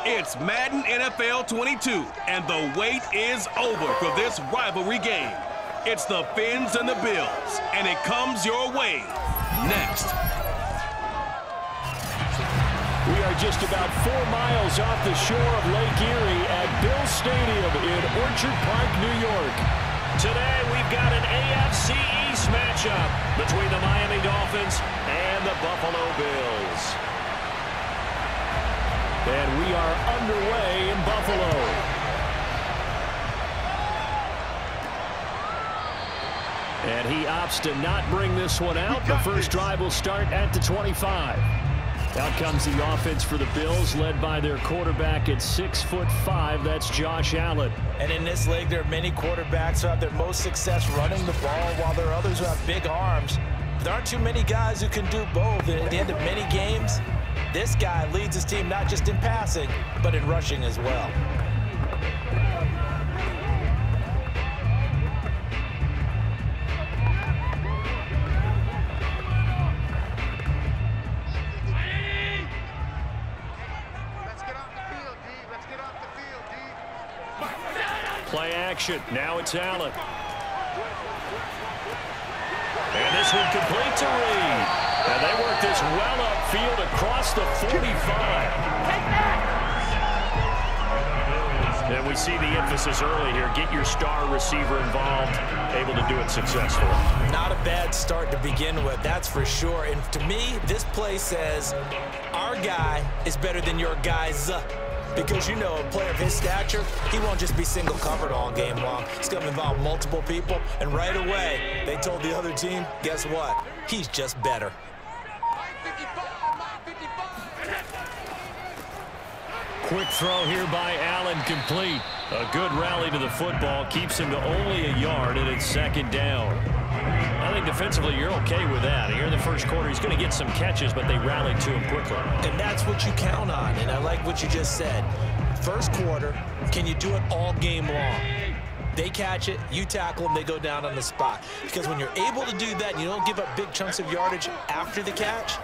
It's Madden NFL 22, and the wait is over for this rivalry game. It's the Fins and the Bills, and it comes your way next. We are just about 4 miles off the shore of Lake Erie at Bill Stadium in Orchard Park, New York. Today we've got an AFC East matchup between the Miami Dolphins and the Buffalo Bills. And we are underway in Buffalo. And he opts to not bring this one out. The first drive will start at the 25. Out comes the offense for the Bills, led by their quarterback at 6'5". That's Josh Allen. And in this league, there are many quarterbacks who have their most success running the ball, while there are others who have big arms. There aren't too many guys who can do both. And at the end of many games, this guy leads his team not just in passing, but in rushing as well. Play action. Now it's Allen. And this one complete to Reed. And they work this well upfield across the 45. And we see the emphasis early here. Get your star receiver involved, able to do it successfully. Not a bad start to begin with, that's for sure. And to me, this play says our guy is better than your guy's. Because, you know, a player of his stature, he won't just be single covered all game long. It's going to involve multiple people. And right away, they told the other team, guess what? He's just better. Quick throw here by Allen, complete. A good rally to the football, keeps him to only a yard, and it's second down. I think defensively you're okay with that. Here in the first quarter, he's going to get some catches, but they rallied to him quickly. And that's what you count on, and I like what you just said. First quarter, can you do it all game long? They catch it, you tackle them, they go down on the spot. Because when you're able to do that and you don't give up big chunks of yardage after the catch,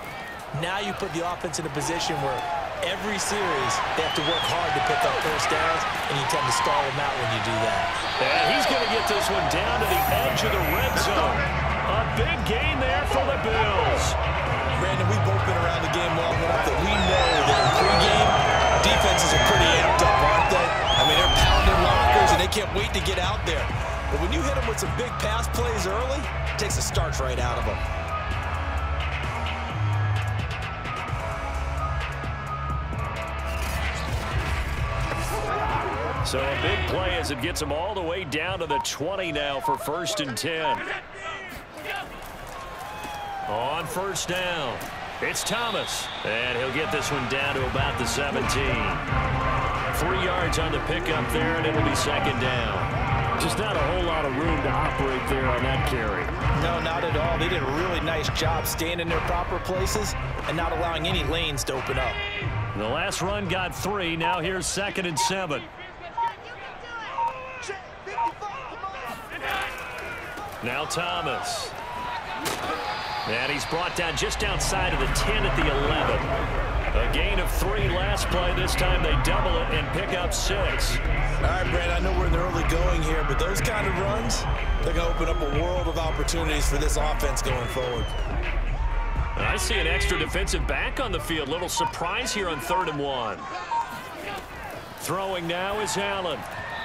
now you put the offense in a position where every series they have to work hard to pick up first downs, and you tend to stall them out when you do that. And he's going to get this one down to the edge of the red zone. A big gain there for the Bills. Brandon, we've both been around the game long enough that we know that in pregame, defenses are pretty amped up, aren't they? I mean, they're pounding lockers, and they can't wait to get out there. But when you hit them with some big pass plays early, it takes the starch right out of them. So a big play as it gets them all the way down to the 20 now for 1st and 10. On first down, it's Thomas. And he'll get this one down to about the 17. 3 yards on the pickup there, and it'll be second down. Just not a whole lot of room to operate there on that carry. No, not at all. They did a really nice job staying in their proper places and not allowing any lanes to open up. The last run got 3. Now here's 2nd and 7. Now Thomas. And he's brought down just outside of the 10 at the 11. A gain of 3 last play. This time they double it and pick up 6. All right, Brad, I know we're in the early going here, but those kind of runs, they're going to open up a world of opportunities for this offense going forward. I see an extra defensive back on the field. Little surprise here on 3rd and 1. Throwing now is Allen.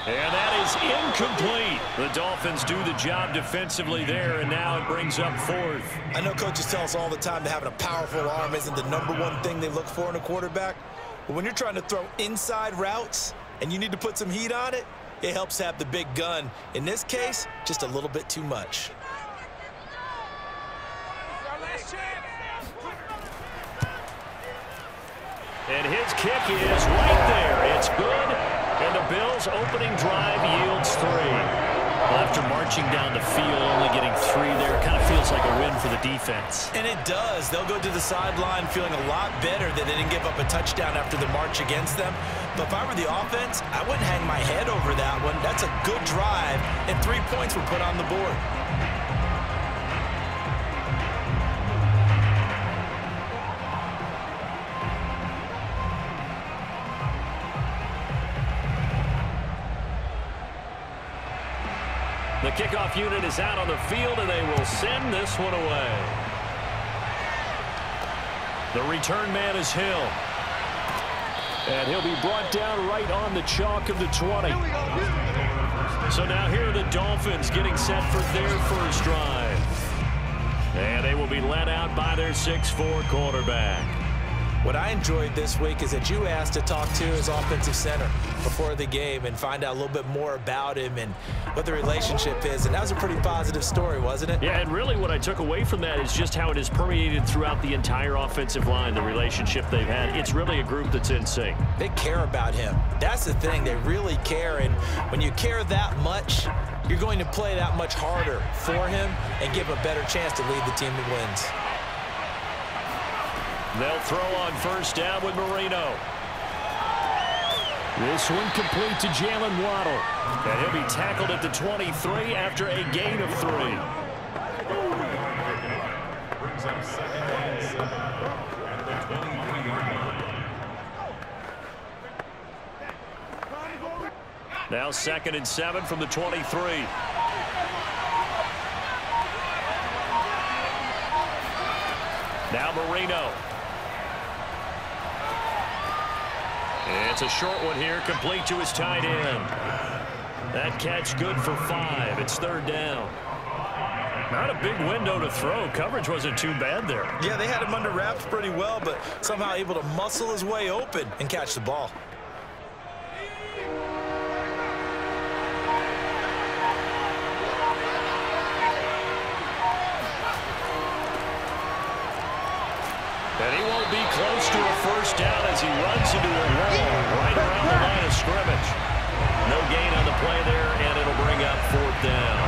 And that is incomplete. The Dolphins do the job defensively there, and now it brings up 4th. I know coaches tell us all the time that having a powerful arm isn't the #1 thing they look for in a quarterback. But when you're trying to throw inside routes and you need to put some heat on it, it helps have the big gun. In this case, just a little bit too much. And his kick is right there. It's good. And the Bills' opening drive yields 3. Well, after marching down the field, only getting 3 there, kind of feels like a win for the defense. And it does. They'll go to the sideline feeling a lot better that they didn't give up a touchdown after the march against them. But if I were the offense, I wouldn't hang my head over that one. That's a good drive, and 3 points were put on the board. The kickoff unit is out on the field, and they will send this one away. The return man is Hill. And he'll be brought down right on the chalk of the 20. So now here are the Dolphins getting set for their first drive. And they will be led out by their 6'4" quarterback. What I enjoyed this week is that you asked to talk to his offensive center before the game and find out a little bit more about him and what the relationship is. And that was a pretty positive story, wasn't it? Yeah, and really what I took away from that is just how it is permeated throughout the entire offensive line, the relationship they've had. It's really a group that's in sync. They care about him. That's the thing. They really care. And when you care that much, you're going to play that much harder for him and give him a better chance to lead the team that wins. They'll throw on first down with Marino. This one complete to Jalen Waddle. And he'll be tackled at the 23 after a gain of 3. Now 2nd and 7 from the 23. Now Marino. It's a short one here, complete to his tight end. That catch good for 5. It's 3rd down. Not a big window to throw. Coverage wasn't too bad there. Yeah, they had him under wraps pretty well, but somehow able to muscle his way open and catch the ball. And he won't be close to a first down as he runs into a wall right around the line of scrimmage. No gain on the play there, and it'll bring up 4th down.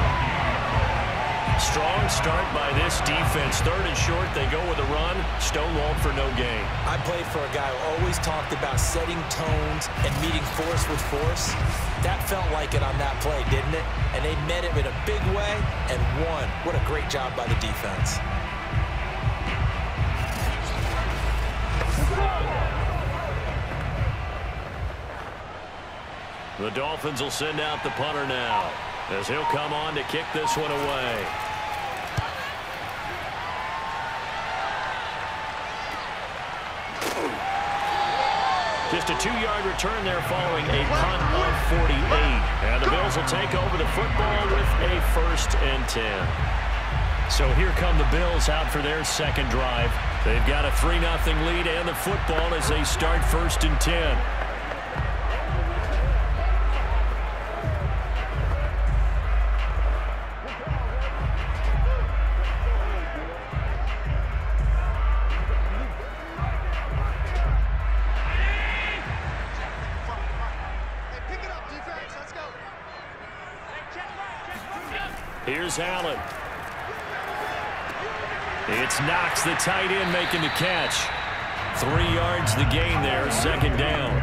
Strong start by this defense. 3rd and short, they go with a run. Stonewalled for no gain. I played for a guy who always talked about setting tones and meeting force with force. That felt like it on that play, didn't it? And they met it in a big way and won. What a great job by the defense. The Dolphins will send out the punter now as he'll come on to kick this one away. Just a 2-yard return there following a punt of 48. And the Bills will take over the football with a 1st and 10. So here come the Bills out for their 2nd drive. They've got a 3-0 lead and the football as they start 1st and 10. Here's Allen. It's Knox, the tight end, making the catch. 3 yards the gain there, 2nd down.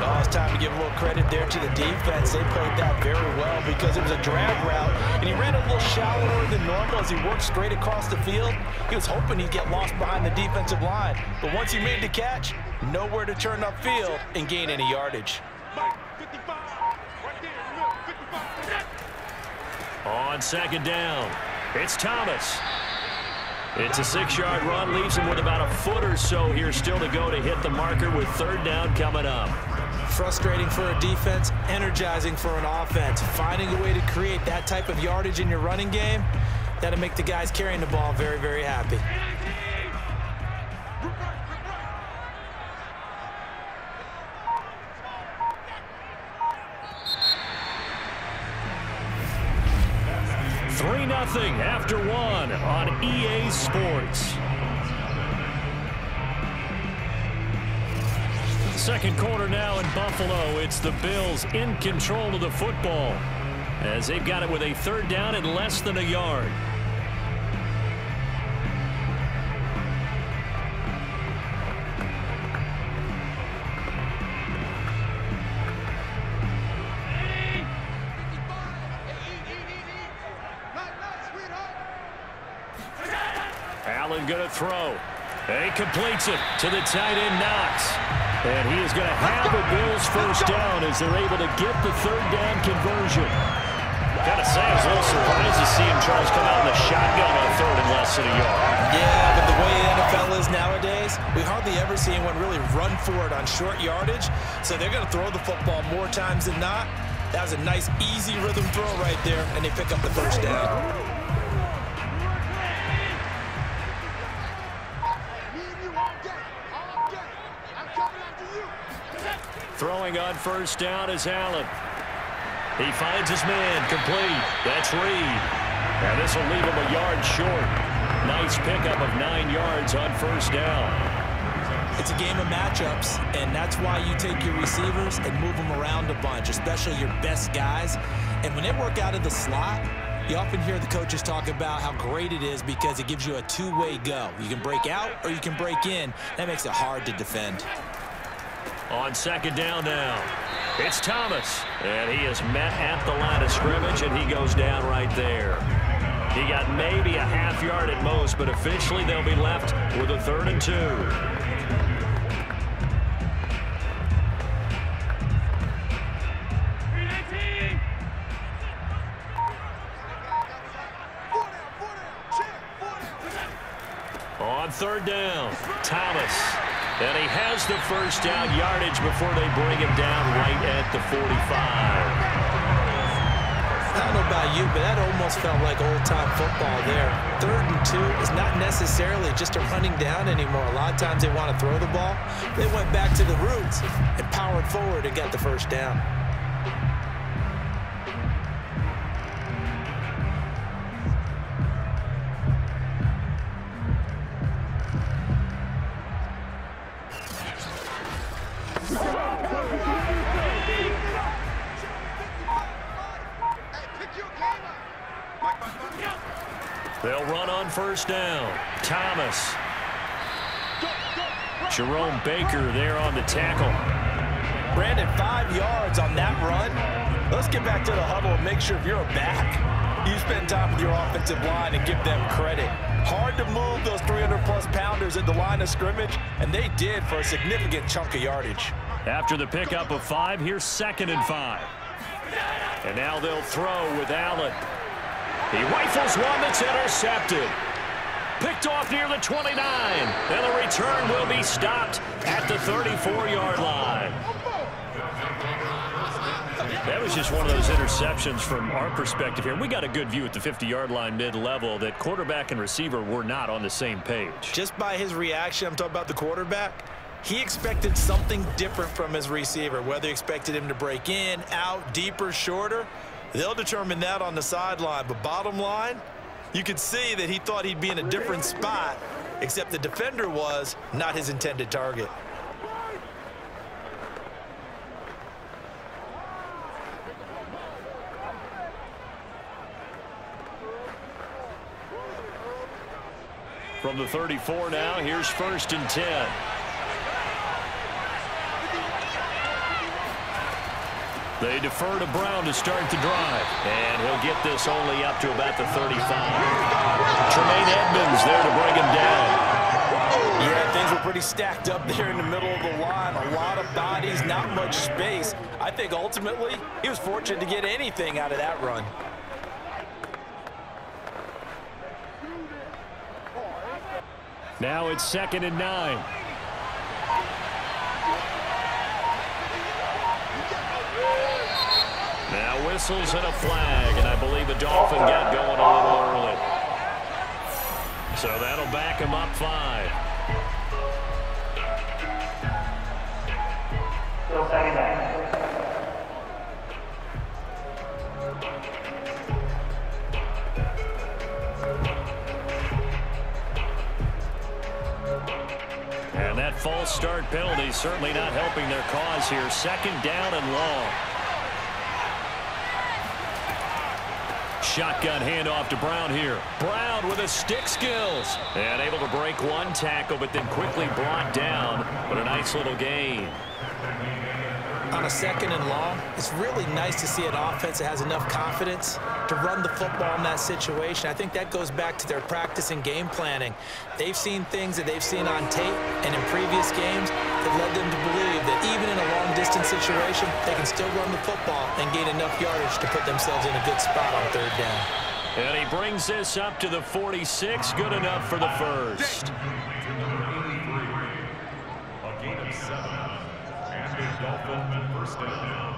Oh, it's time to give a little credit there to the defense. They played that very well because it was a drag route, and he ran a little shallower than normal as he worked straight across the field. He was hoping he'd get lost behind the defensive line, but once he made the catch, nowhere to turn upfield and gain any yardage. On 2nd down, it's Thomas. It's a 6-yard run, leaves him with about a foot or so here still to go to hit the marker with 3rd down coming up. Frustrating for a defense, energizing for an offense. Finding a way to create that type of yardage in your running game, that'll make the guys carrying the ball very, very happy. After 1 on EA Sports. 2nd quarter now in Buffalo. It's the Bills in control of the football as they've got it with a 3rd down and less than a yard. Allen going to throw. And he completes it to the tight end, Knox. And he is going to have the Bills' first down as they're able to get the 3rd down conversion. Gotta say, I was a little surprised to see him, Charles, come out in the shotgun on third and less than a yard. Yeah, but the way the NFL is nowadays, we hardly ever see anyone really run for it on short yardage. So they're going to throw the football more times than not. That was a nice, easy rhythm throw right there, and they pick up the first down. Throwing on first down is Allen. He finds his man, complete. That's Reed. And this will leave him a yard short. Nice pickup of 9 yards on first down. It's a game of matchups, and that's why you take your receivers and move them around a bunch, especially your best guys. And when they work out of the slot, you often hear the coaches talk about how great it is because it gives you a two-way go. You can break out or you can break in. That makes it hard to defend. On second down now, it's Thomas. And he is met at the line of scrimmage, and he goes down right there. He got maybe a half yard at most, but officially they'll be left with a 3rd and 2. On third down, Thomas. And he has the first down yardage before they bring him down right at the 45. I don't know about you, but that almost felt like old-time football there. 3rd and 2 is not necessarily just a running down anymore. A lot of times they want to throw the ball. They went back to the roots and powered forward and got the first down. They'll run on first down. Thomas. Jerome Baker there on the tackle. Brandon, 5 yards on that run. Let's get back to the huddle and make sure if you're a back, you spend time with your offensive line and give them credit. Hard to move those 300-plus pounders at the line of scrimmage, and they did for a significant chunk of yardage. After the pickup of 5, here's 2nd and 5. And now they'll throw with Allen. He rifles one that's intercepted. Picked off near the 29. And the return will be stopped at the 34-yard line. That was just one of those interceptions from our perspective here. We got a good view at the 50-yard line mid-level that quarterback and receiver were not on the same page. Just by his reaction, I'm talking about the quarterback, he expected something different from his receiver, whether he expected him to break in, out, deeper, shorter. They'll determine that on the sideline. But bottom line, you could see that he thought he'd be in a different spot, except the defender was not his intended target. From the 34 now, here's 1st and 10. They defer to Brown to start the drive. And he'll get this only up to about the 35. Tremaine Edmonds there to bring him down. Yeah, things were pretty stacked up there in the middle of the line. A lot of bodies, not much space. I think ultimately he was fortunate to get anything out of that run. Now it's 2nd and 9. Now whistles and a flag, and I believe the Dolphin got going a little early. So that'll back him up 5. Still 2nd down. And that false start penalty certainly not helping their cause here. 2nd down and long. Shotgun handoff to Brown here. Brown with his stick skills. And able to break one tackle, but then quickly brought down. But a nice little gain. On a 2nd and long, it's really nice to see an offense that has enough confidence to run the football in that situation. I think that goes back to their practice and game planning. They've seen things that they've seen on tape and in previous games that led them to believe that even in a long distance situation, they can still run the football and gain enough yardage to put themselves in a good spot on third down. And he brings this up to the 46. Good enough for the first. A gain of 7. And a Dolphin first down.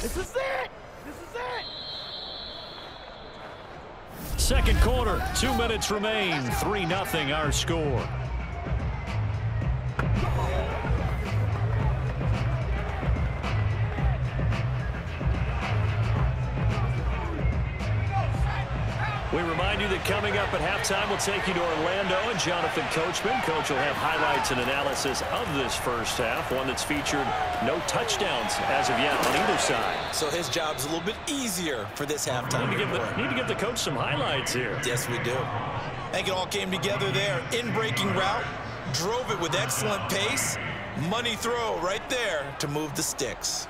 This is it! This is it! Second quarter, 2 minutes remain. 3-0 our score. We remind you that coming up at halftime, we'll take you to Orlando and Jonathan Coachman. Coach will have highlights and analysis of this first half, one that's featured no touchdowns as of yet on either side. So his job's a little bit easier for this halftime. Need to give the coach some highlights here. Yes, we do. I think it all came together there. In-breaking route, drove it with excellent pace. Money throw right there to move the sticks.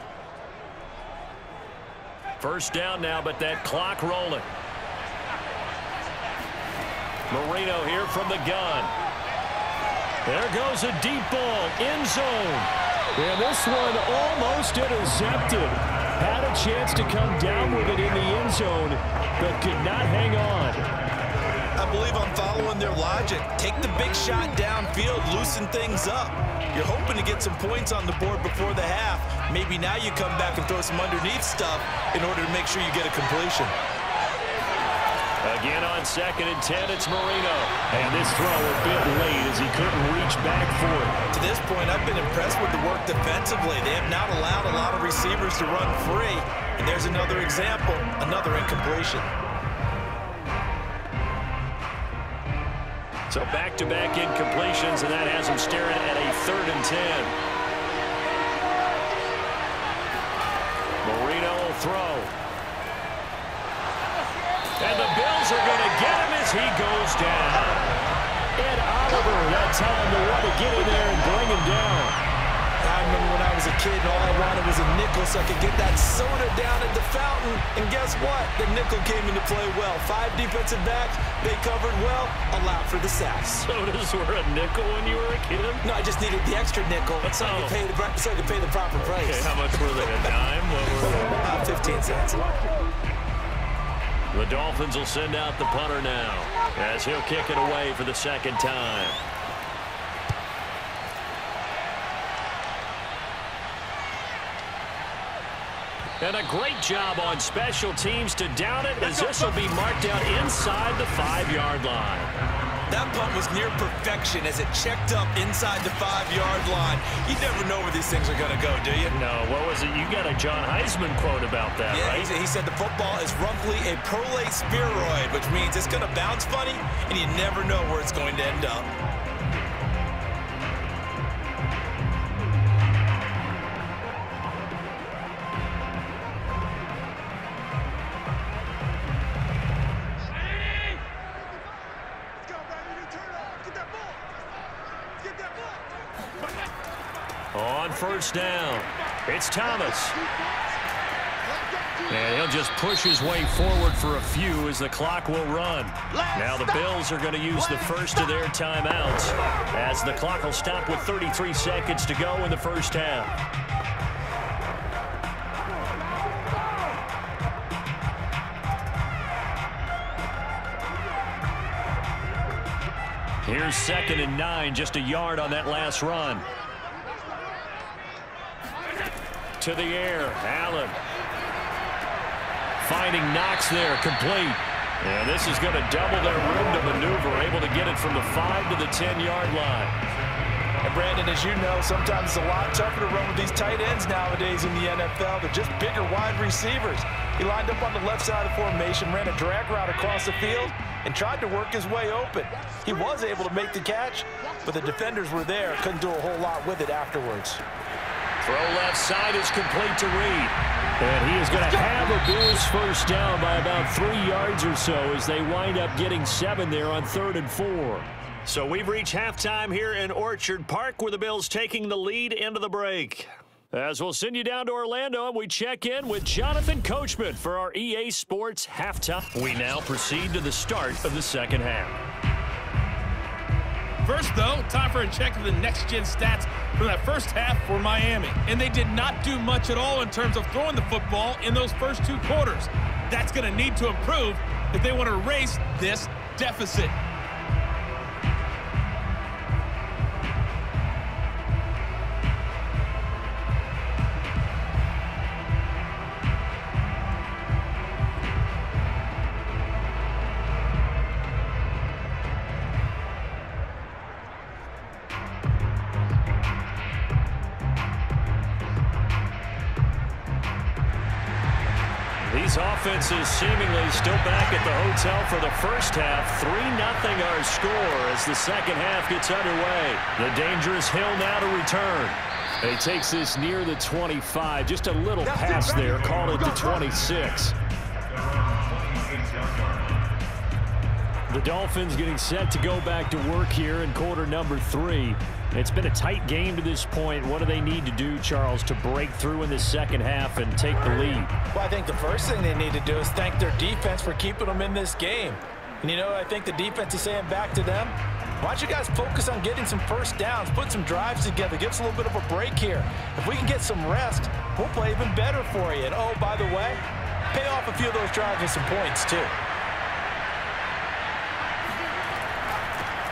First down now, but that clock rolling. Marino here from the gun. There goes a deep ball, end zone. And this one almost intercepted. Had a chance to come down with it in the end zone, but could not hang on. I believe I'm following their logic. Take the big shot downfield, loosen things up. You're hoping to get some points on the board before the half. Maybe now you come back and throw some underneath stuff in order to make sure you get a completion. Again on 2nd and 10, it's Marino. And this throw a bit late as he couldn't reach back for it. To this point, I've been impressed with the work defensively. They have not allowed a lot of receivers to run free. And there's another example, another incompletion. So back-to-back incompletions, and that has him staring at a 3rd and 10. Marino will throw. And the Bills are going to get him as he goes down. And Oliver that time to want to get in there and bring him down. I remember when I was a kid and all I wanted was a nickel so I could get that soda down at the fountain. And guess what? The nickel came into play well. 5 defensive backs, they covered well, allowed for the sacks. Sodas were a nickel when you were a kid? No, I just needed the extra nickel so I could pay the proper price. Okay, how much were they? A dime? What were they? 15 cents. The Dolphins will send out the punter now as he'll kick it away for the second time. And a great job on special teams to down it, as this will be marked out inside the 5-yard line. That punt was near perfection as it checked up inside the 5-yard line. You never know where these things are going to go, do you? No, what was it? You got a John Heisman quote about that, right? He said the football is roughly a prolate spheroid, which means it's going to bounce funny, and you never know where it's going to end up. On first down, it's Thomas. And he'll just push his way forward for a few as the clock will run. Now the Bills are going to use the first of their timeouts as the clock will stop with 33 seconds to go in the first half. Here's 2nd and 9, just a yard on that last run. To the air, Allen. Finding Knox there, complete. And this is going to double their room to maneuver, able to get it from the 5 to the 10-yard line. And Brandon, as you know, sometimes it's a lot tougher to run with these tight ends nowadays in the NFL. They're just bigger wide receivers. He lined up on the left side of the formation, ran a drag route across the field, and tried to work his way open. He was able to make the catch, but the defenders were there, couldn't do a whole lot with it afterwards. Throw left side is complete to Reed. And he is going to have a Bills first down by about 3 yards or so as they wind up getting 7 there on 3rd and 4. So we've reached halftime here in Orchard Park, where the Bills taking the lead into the break. As we'll send you down to Orlando, and we check in with Jonathan Coachman for our EA Sports halftime. We now proceed to the start of the second half. First, though, time for a check of the next-gen stats from that first half for Miami. And they did not do much at all in terms of throwing the football in those first 2 quarters. That's going to need to improve if they want to erase this deficit. These offenses seemingly still back at the hotel for the first half. 3-0 our score as the second half gets underway. The dangerous Hill now to return. He takes this near the 25. Just a little pass there. Called it to 26. The Dolphins getting set to go back to work here in quarter number 3. It's been a tight game to this point. What do they need to do, Charles, to break through in the second half and take the lead? Well, I think the first thing they need to do is thank their defense for keeping them in this game. And, you know, I think the defense is saying back to them, why don't you guys focus on getting some first downs, put some drives together, give us a little bit of a break here. If we can get some rest, we'll play even better for you. And, oh, by the way, pay off a few of those drives with some points, too.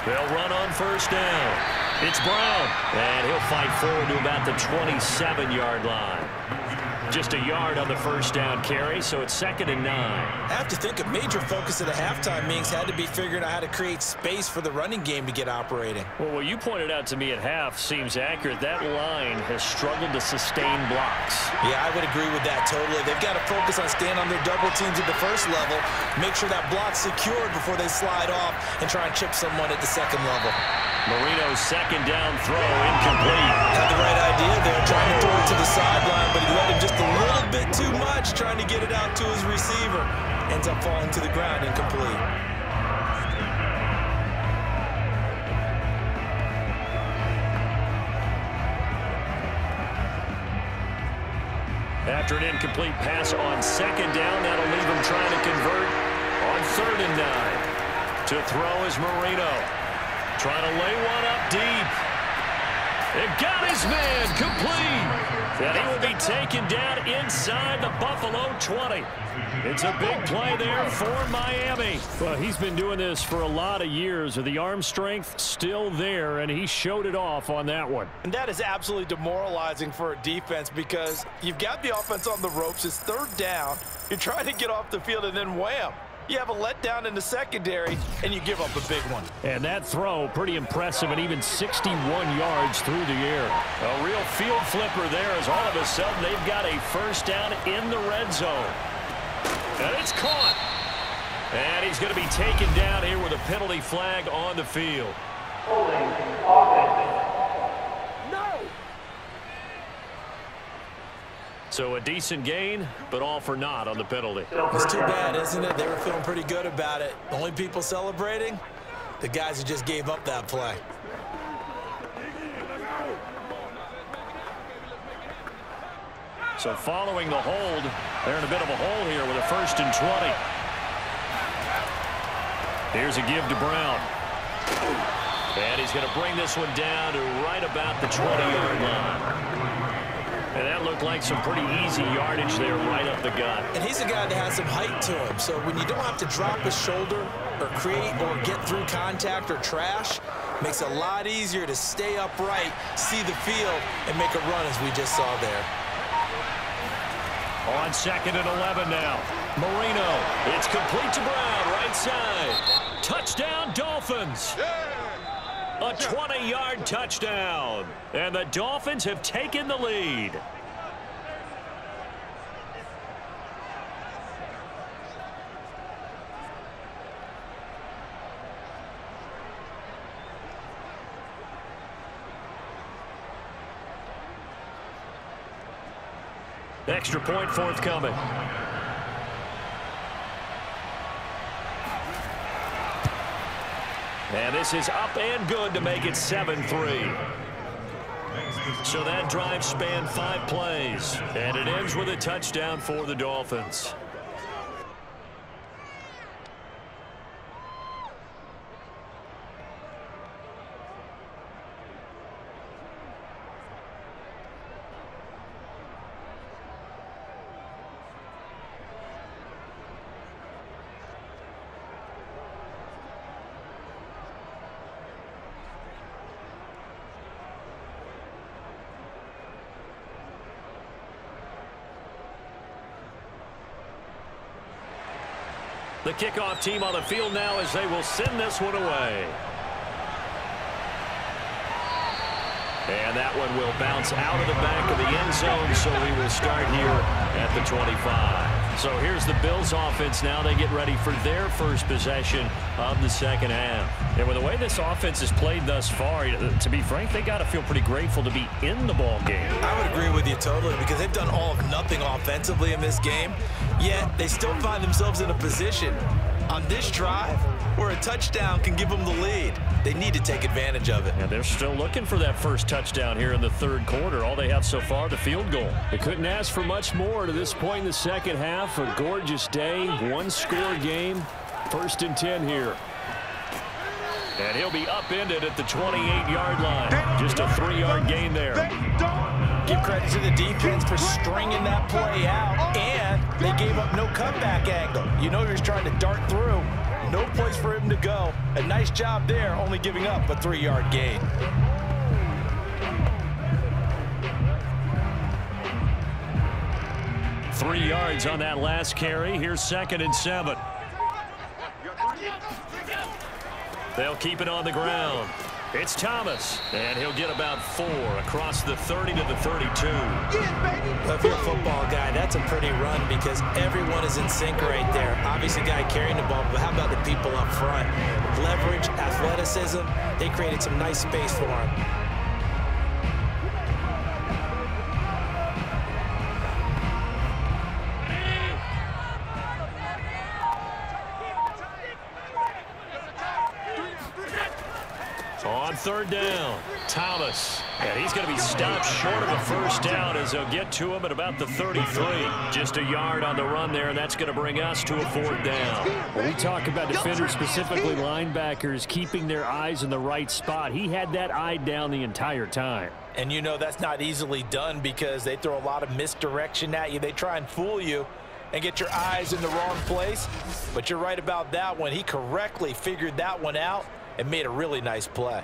They'll run on first down. It's Brown, and he'll fight forward to about the 27-yard line. Just a yard on the first down carry, so it's 2nd and 9. I have to think a major focus of the halftime meetings had to be figuring out how to create space for the running game to get operating. Well, what you pointed out to me at half seems accurate. That line has struggled to sustain blocks. Yeah, I would agree with that totally. They've got to focus on staying on their double teams at the first level, make sure that block's secured before they slide off and try and chip someone at the second level. Marino's second down throw incomplete. Had the right idea there, trying to throw it to the sideline, but he let him just a little bit too much, trying to get it out to his receiver. Ends up falling to the ground incomplete. After an incomplete pass on second down, that'll leave him trying to convert on 3rd and 9. To throw is Marino. Trying to lay one up deep. It got his man complete. And he will be taken down inside the Buffalo 20. It's a big play there for Miami. Well, he's been doing this for a lot of years with the arm strength still there, and he showed it off on that one. And that is absolutely demoralizing for a defense because you've got the offense on the ropes. It's 3rd down. You're trying to get off the field, and then wham. You have a letdown in the secondary, and you give up a big one. And that throw, pretty impressive, and even 61 yards through the air. A real field flipper there as all of a sudden they've got a first down in the red zone. And it's caught. And he's going to be taken down here with a penalty flag on the field. Holding offense. So a decent gain, but all for naught on the penalty. It's too bad, isn't it? They were feeling pretty good about it. The only people celebrating, the guys who just gave up that play. So following the hold, they're in a bit of a hole here with a 1st and 20. Here's a give to Brown. And he's going to bring this one down to right about the 20-yard line. And that looked like some pretty easy yardage there right up the gut. And he's a guy that has some height to him, so when you don't have to drop his shoulder or create or get through contact or trash, makes it a lot easier to stay upright, see the field, and make a run as we just saw there. On 2nd and 11 now. Marino. It's complete to Brown, right side. Touchdown, Dolphins. A 20-yard touchdown. And the Dolphins have taken the lead. Extra point forthcoming. And this is up and good to make it 7-3. So that drive spanned 5 plays, and it ends with a touchdown for the Dolphins. The kickoff team on the field now as they will send this one away. And that one will bounce out of the back of the end zone, so we will start here at the 25. So here's the Bills offense now. They get ready for their first possession of the second half. And with the way this offense has played thus far, to be frank, they got to feel pretty grateful to be in the ball game. I would agree with you totally, because they've done all of nothing offensively in this game, yet they still find themselves in a position on this drive where a touchdown can give them the lead. They need to take advantage of it. And they're still looking for that first touchdown here in the third quarter. All they have so far, the field goal. They couldn't ask for much more to this point in the second half. A gorgeous day, one-score game. 1st and 10 here. And he'll be upended at the 28-yard line. Just a 3-yard gain there. Give credit to the defense for stringing that play out, and they gave up no cutback angle. You know he was trying to dart through. No place for him to go. A nice job there, only giving up a 3-yard gain. Three yards on that last carry. Here's 2nd and 7. They'll keep it on the ground. It's Thomas, and he'll get about 4 across the 30 to the 32. Well, if you're a football guy, that's a pretty run because everyone is in sync right there. Obviously, guy carrying the ball, but how about the people up front? Leverage, athleticism, they created some nice space for him. On 3rd down, Thomas. And he's going to be stopped short of a first down as they'll get to him at about the 33. Just a yard on the run there, and that's going to bring us to a 4th down. When we talk about defenders, specifically linebackers, keeping their eyes in the right spot, he had that eye down the entire time. And you know that's not easily done because they throw a lot of misdirection at you. They try and fool you and get your eyes in the wrong place. But you're right about that one. He correctly figured that one out and made a really nice play.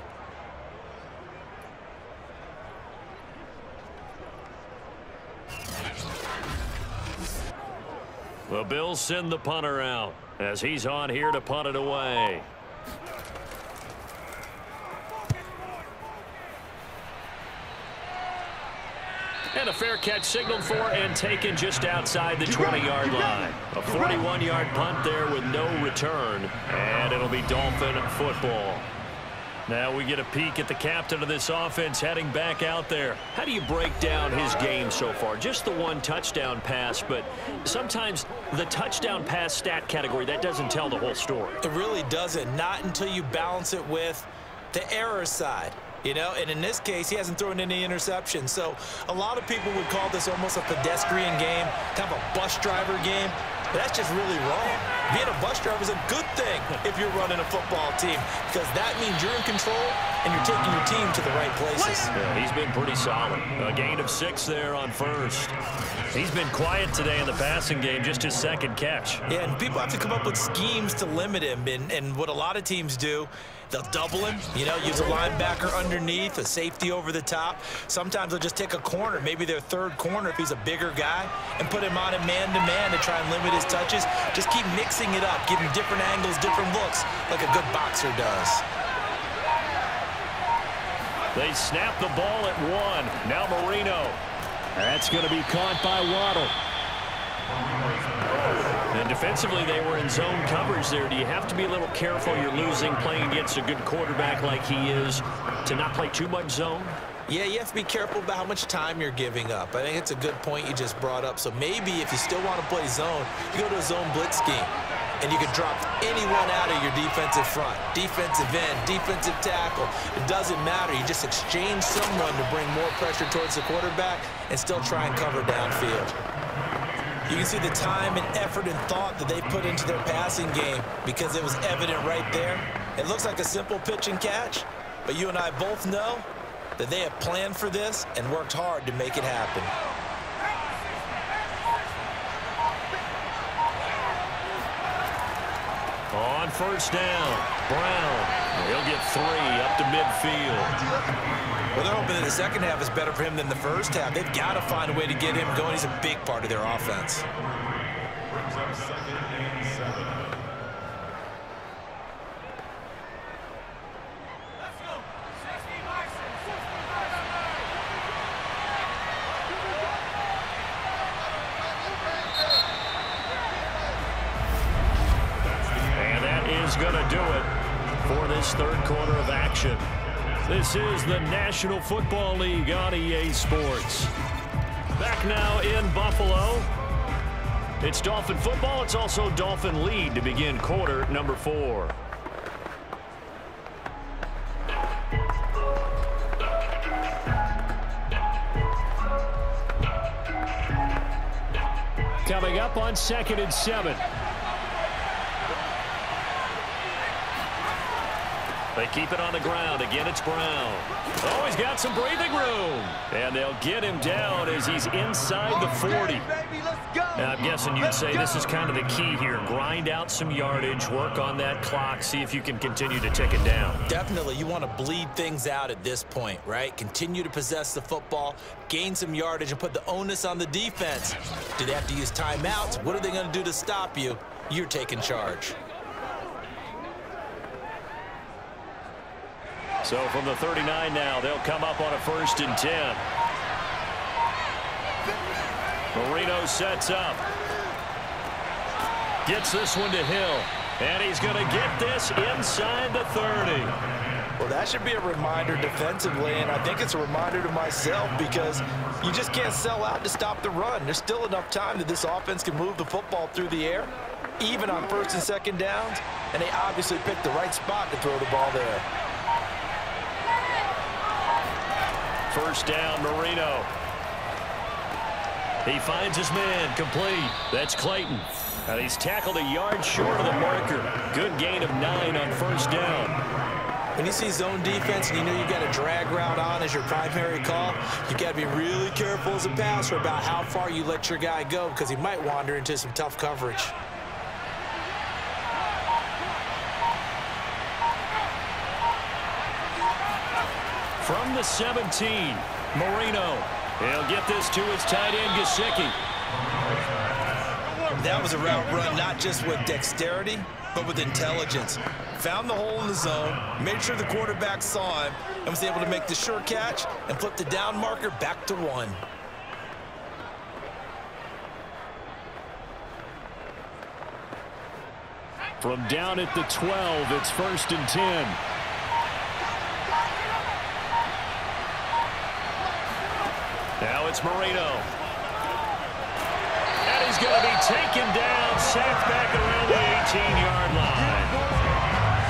The Bills send the punter out as he's on here to punt it away. And a fair catch signaled for and taken just outside the 20-yard line. A 41-yard punt there with no return, and it'll be Dolphin football. Now we get a peek at the captain of this offense heading back out there. How do you break down his game so far? Just the one touchdown pass, but sometimes the touchdown pass stat category, that doesn't tell the whole story. It really doesn't, not until you balance it with the error side. You know, and in this case, he hasn't thrown any interceptions. So a lot of people would call this almost a pedestrian game, kind of a bus driver game. But that's just really wrong. Being a bus driver is a good thing if you're running a football team because that means you're in control and you're taking your team to the right places. Yeah, he's been pretty solid. A gain of 6 there on first. He's been quiet today in the passing game, just his 2nd catch. Yeah, and people have to come up with schemes to limit him. And what a lot of teams do, they'll double him, you know, use a linebacker underneath, a safety over the top. Sometimes they'll just take a corner, maybe their 3rd corner if he's a bigger guy, and put him on a man-to-man to try and limit his touches. Just keep mixing it up, give him different angles, different looks, like a good boxer does. They snap the ball at 1. Now Marino. That's going to be caught by Waddle. And defensively, they were in zone coverage there. Do you have to be a little careful? You're losing playing against a good quarterback like he is to not play too much zone? Yeah, you have to be careful about how much time you're giving up. I think it's a good point you just brought up. So maybe if you still want to play zone, you go to a zone blitz scheme. and you can drop anyone out of your defensive front. Defensive end, defensive tackle. It doesn't matter. You just exchange someone to bring more pressure towards the quarterback and still try and cover downfield. You can see the time and effort and thought that they put into their passing game because it was evident right there. It looks like a simple pitch and catch, but you and I both know that they have planned for this and worked hard to make it happen. On first down, Brown. He'll get 3 up to midfield. Well, they're hoping that the second half is better for him than the first half. They've got to find a way to get him going. He's a big part of their offense. Brings up 2nd and 7. Going to do it for this third quarter of action. This is the National Football League on EA Sports. Back now in Buffalo. It's Dolphin football. It's also Dolphin lead to begin quarter number 4. Coming up on 2nd and 7. They keep it on the ground. Again, it's Brown. Oh, he's got some breathing room. And they'll get him down as he's inside the 40. Now, I'm guessing you'd say this is kind of the key here. Grind out some yardage, work on that clock, see if you can continue to tick it down. Definitely. You want to bleed things out at this point, right? Continue to possess the football, gain some yardage, and put the onus on the defense. Do they have to use timeouts? What are they going to do to stop you? You're taking charge. So from the 39 now, they'll come up on a 1st and 10. Marino sets up. Gets this one to Hill. And he's going to get this inside the 30. Well, that should be a reminder defensively, and I think it's a reminder to myself because you just can't sell out to stop the run. There's still enough time that this offense can move the football through the air, even on 1st and 2nd downs, and they obviously picked the right spot to throw the ball there. First down, Marino. He finds his man, complete. That's Clayton. And he's tackled a yard short of the marker. Good gain of 9 on 1st down. When you see zone defense and you know you've got a drag route on as your primary call, you've got to be really careful as a passer about how far you let your guy go because he might wander into some tough coverage. From the 17, Marino. He'll get this to his tight end, Gesicki. That was a route run not just with dexterity, but with intelligence. Found the hole in the zone, made sure the quarterback saw him, and was able to make the sure catch and flip the down marker back to 1. From down at the 12, it's 1st and 10. Now it's Marino. And he's going to be taken down, sacked back around the 18-yard line.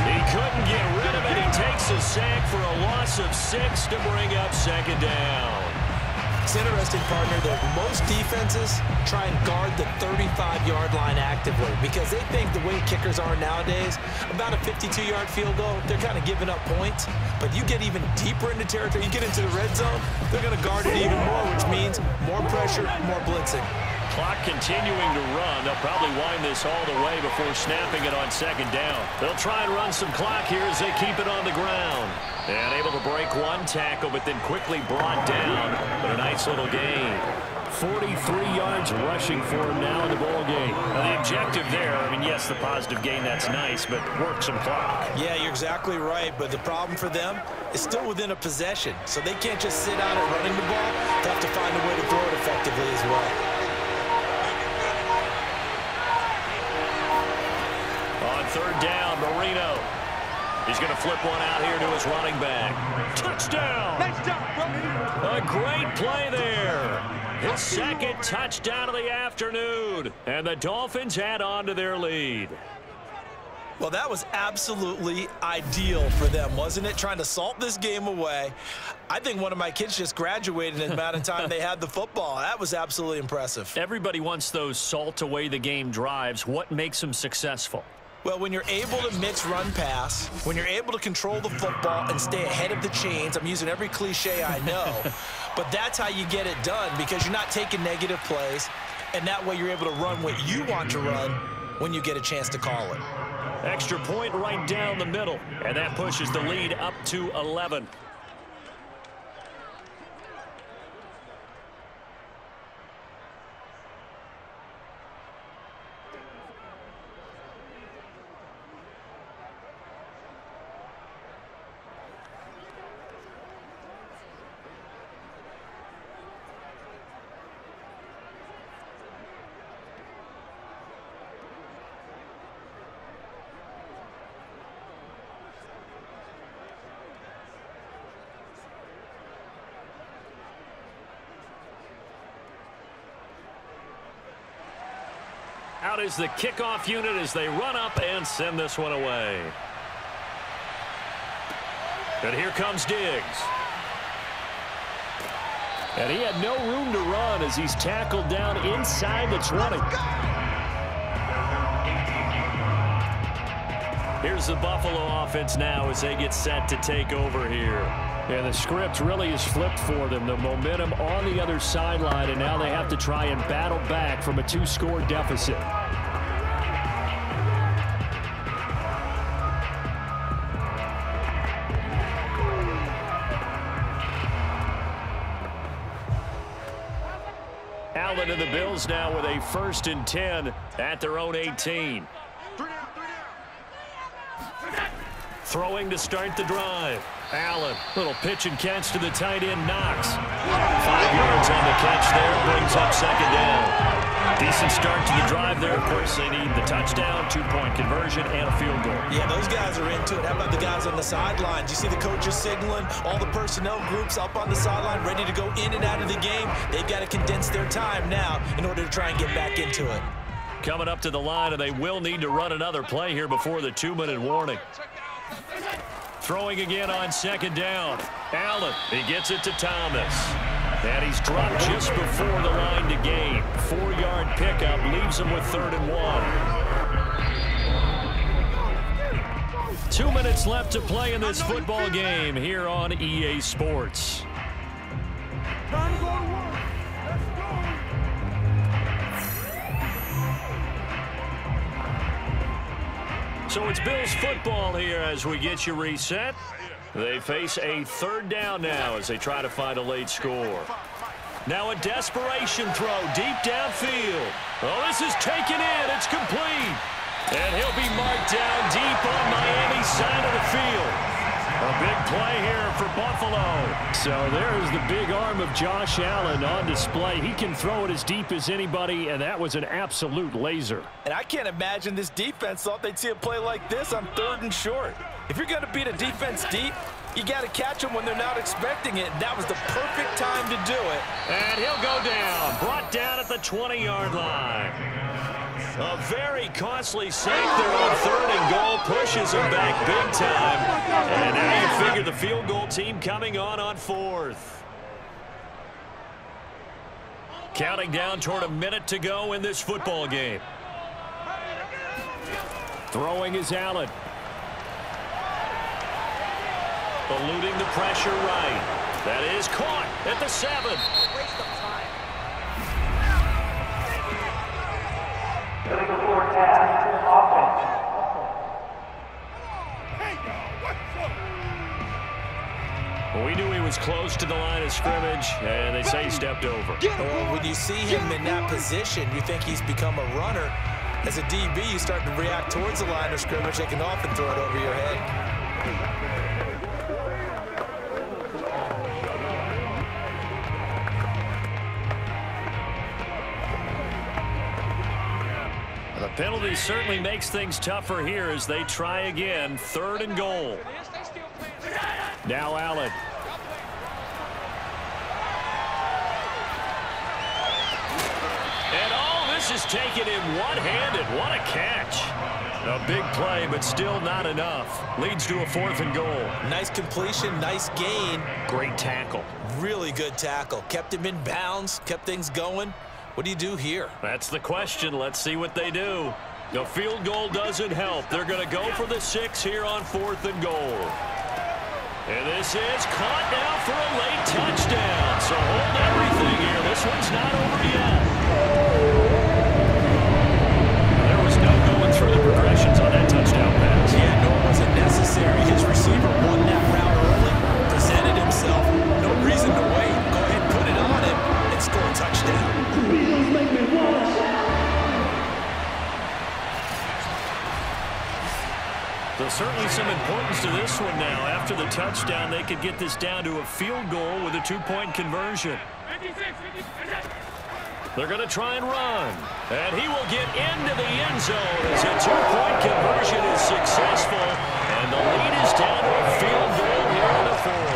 He couldn't get rid of it. He takes a sack for a loss of 6 to bring up 2nd down. It's interesting, partner, that most defenses try and guard the 35-yard line actively because they think the way kickers are nowadays, about a 52-yard field goal, they're kind of giving up points. But you get even deeper into territory, you get into the red zone, they're going to guard it even more, which means more pressure, more blitzing. Clock continuing to run. They'll probably wind this all the way before snapping it on 2nd down. They'll try and run some clock here as they keep it on the ground. And able to break one tackle, but then quickly brought down. But a nice little gain. 43 yards rushing for him now in the ball game. Now the objective there, I mean, yes, the positive gain, that's nice, but work some clock. Yeah, you're exactly right, but the problem for them is still within a possession. So they can't just sit out and running the ball. They have to find a way to throw it effectively as well. On 3rd down, Marino. He's going to flip one out here to his running back. Touchdown! Nice job, bro. A great play there. His 2nd touchdown of the afternoon. And the Dolphins add on to their lead. Well, that was absolutely ideal for them, wasn't it? Trying to salt this game away. I think one of my kids just graduated in the amount of time they had the football. That was absolutely impressive. Everybody wants those salt away the game drives. What makes them successful? Well, when you're able to mix run-pass, when you're able to control the football and stay ahead of the chains, I'm using every cliche I know, but that's how you get it done because you're not taking negative plays, and that way you're able to run what you want to run when you get a chance to call it. Extra point right down the middle, and that pushes the lead up to 11. Out is the kickoff unit as they run up and send this one away. And here comes Diggs. And he had no room to run as he's tackled down inside the 20. Here's the Buffalo offense now as they get set to take over here. And the script really is flipped for them. The momentum on the other sideline, and now they have to try and battle back from a 2-score deficit. Allen and the Bills now with a 1st and 10 at their own 18. Throwing to start the drive. Allen, little pitch and catch to the tight end, Knox. 5 yards on the catch there, brings up 2nd down. Decent start to the drive there. Of course, they need the touchdown, 2-point conversion, and a field goal. Yeah, those guys are into it. How about the guys on the sidelines? You see the coaches signaling, all the personnel groups up on the sideline, ready to go in and out of the game. They've got to condense their time now in order to try and get back into it. Coming up to the line, and they will need to run another play here before the 2-minute warning. Throwing again on 2nd down. Allen, he gets it to Thomas. And he's dropped just before the line to gain. 4-yard pickup leaves him with 3rd and 1. 2 minutes left to play in this football game here on EA Sports. So it's Bills football here as we get you reset. They face a 3rd down now as they try to find a late score. Now a desperation throw deep downfield. Oh, this is taken in. It's complete. And he'll be marked down deep on Miami's side of the field. A big play here for Buffalo. So there's the big arm of Josh Allen on display. He can throw it as deep as anybody, and that was an absolute laser. And I can't imagine this defense thought they'd see a play like this on 3rd and short. If you're going to beat a defense deep, you got to catch them when they're not expecting it. That was the perfect time to do it. And he'll go down. Brought down at the 20-yard line. A very costly sack there on 3rd and goal. Pushes him back big time. And now you figure the field goal team coming on 4th. Counting down toward a minute to go in this football game. Throwing is Allen. Eluding the pressure right. That is caught at the 7. Well, we knew he was close to the line of scrimmage, and they say he stepped over. Well, when you see him in that position, you think he's become a runner. As a DB, you start to react towards the line of scrimmage. They can often throw it over your head. The penalty certainly makes things tougher here as they try again. 3rd and goal. Now Allen. And oh, this this is taken in one-handed. What a catch. A big play, but still not enough. Leads to a 4th and goal. Nice completion, nice gain. Great tackle. Really good tackle. Kept him in bounds, kept things going. What do you do here? That's the question. Let's see what they do. The field goal doesn't help. They're going to go for the 6 here on 4th and goal. And this is caught now for a late touchdown. So hold everything here. This one's not over yet. There was no going through the progressions on that touchdown pass. Yeah, nor was it necessary. His receiver won that route early, presented himself. No reason to wait. Go ahead and put it on him and score a touchdown. There's certainly some importance to this one now. After the touchdown, they could get this down to a field goal with a 2-point conversion. They're going to try and run. And he will get into the end zone as a 2-point conversion is successful. And the lead is down to a field goal here in the 4th.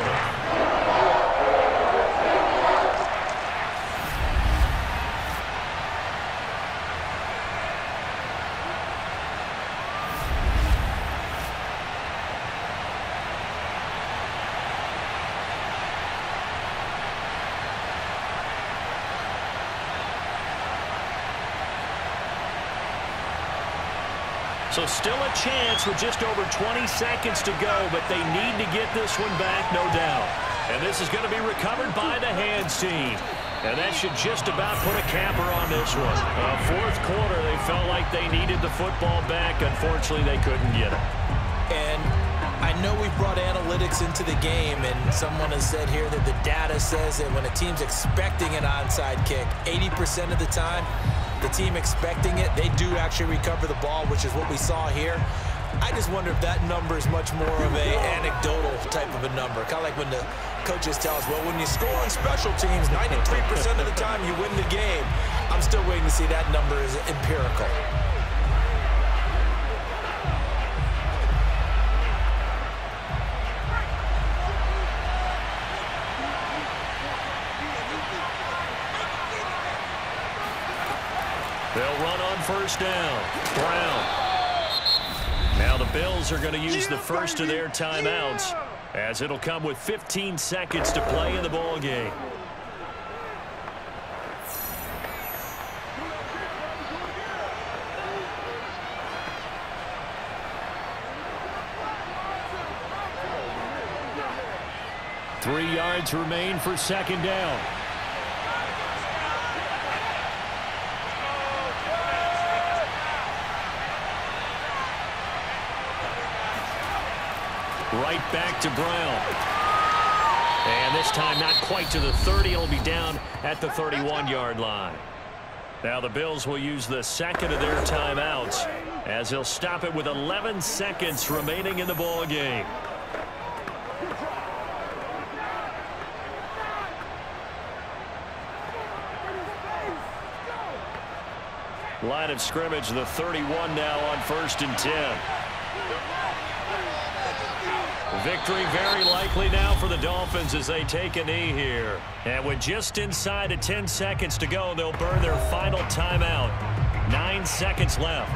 So still a chance with just over 20 seconds to go, but they need to get this one back, no doubt. And this is going to be recovered by the hands team. And that should just about put a capper on this one. 4th quarter, they felt like they needed the football back. Unfortunately, they couldn't get it. And I know we've brought analytics into the game, and someone has said here that the data says that when a team's expecting an onside kick, 80% of the time, the team expecting it, they do actually recover the ball, which is what we saw here. I just wonder if that number is much more of a anecdotal type of a number. Kind of like when the coaches tell us, well, when you score on special teams, 93% of the time you win the game. I'm still waiting to see that number is empirical. They'll run on 1st down. Brown. Now the Bills are going to use the first of their timeouts, as it'll come with 15 seconds to play in the ball game. Three yards remain for 2nd down. Right back to Brown. And this time not quite to the 30. It'll be down at the 31-yard line. Now the Bills will use the 2nd of their timeouts, as they'll stop it with 11 seconds remaining in the ball game. Line of scrimmage, the 31 now on 1st and 10. Victory very likely now for the Dolphins as they take a knee here. And with just inside of 10 seconds to go, they'll burn their final timeout. 9 seconds left.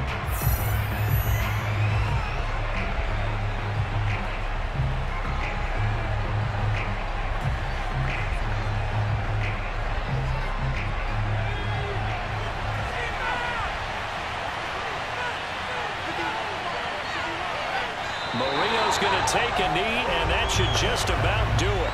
Marino's going to take a knee, and that should just about do it.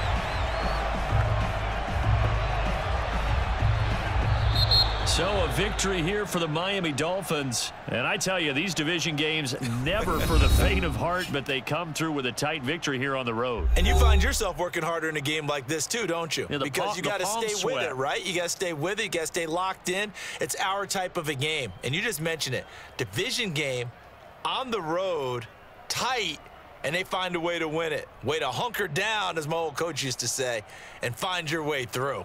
So a victory here for the Miami Dolphins. And I tell you, these division games never for the faint of heart, but they come through with a tight victory here on the road. And you find yourself working harder in a game like this too, don't you? Yeah, because you got to stay with it, right? You got to stay with it. You got to stay locked in. It's our type of a game. And you just mentioned it. Division game on the road, tight, and they find a way to win it. Way to hunker down, as my old coach used to say, and find your way through.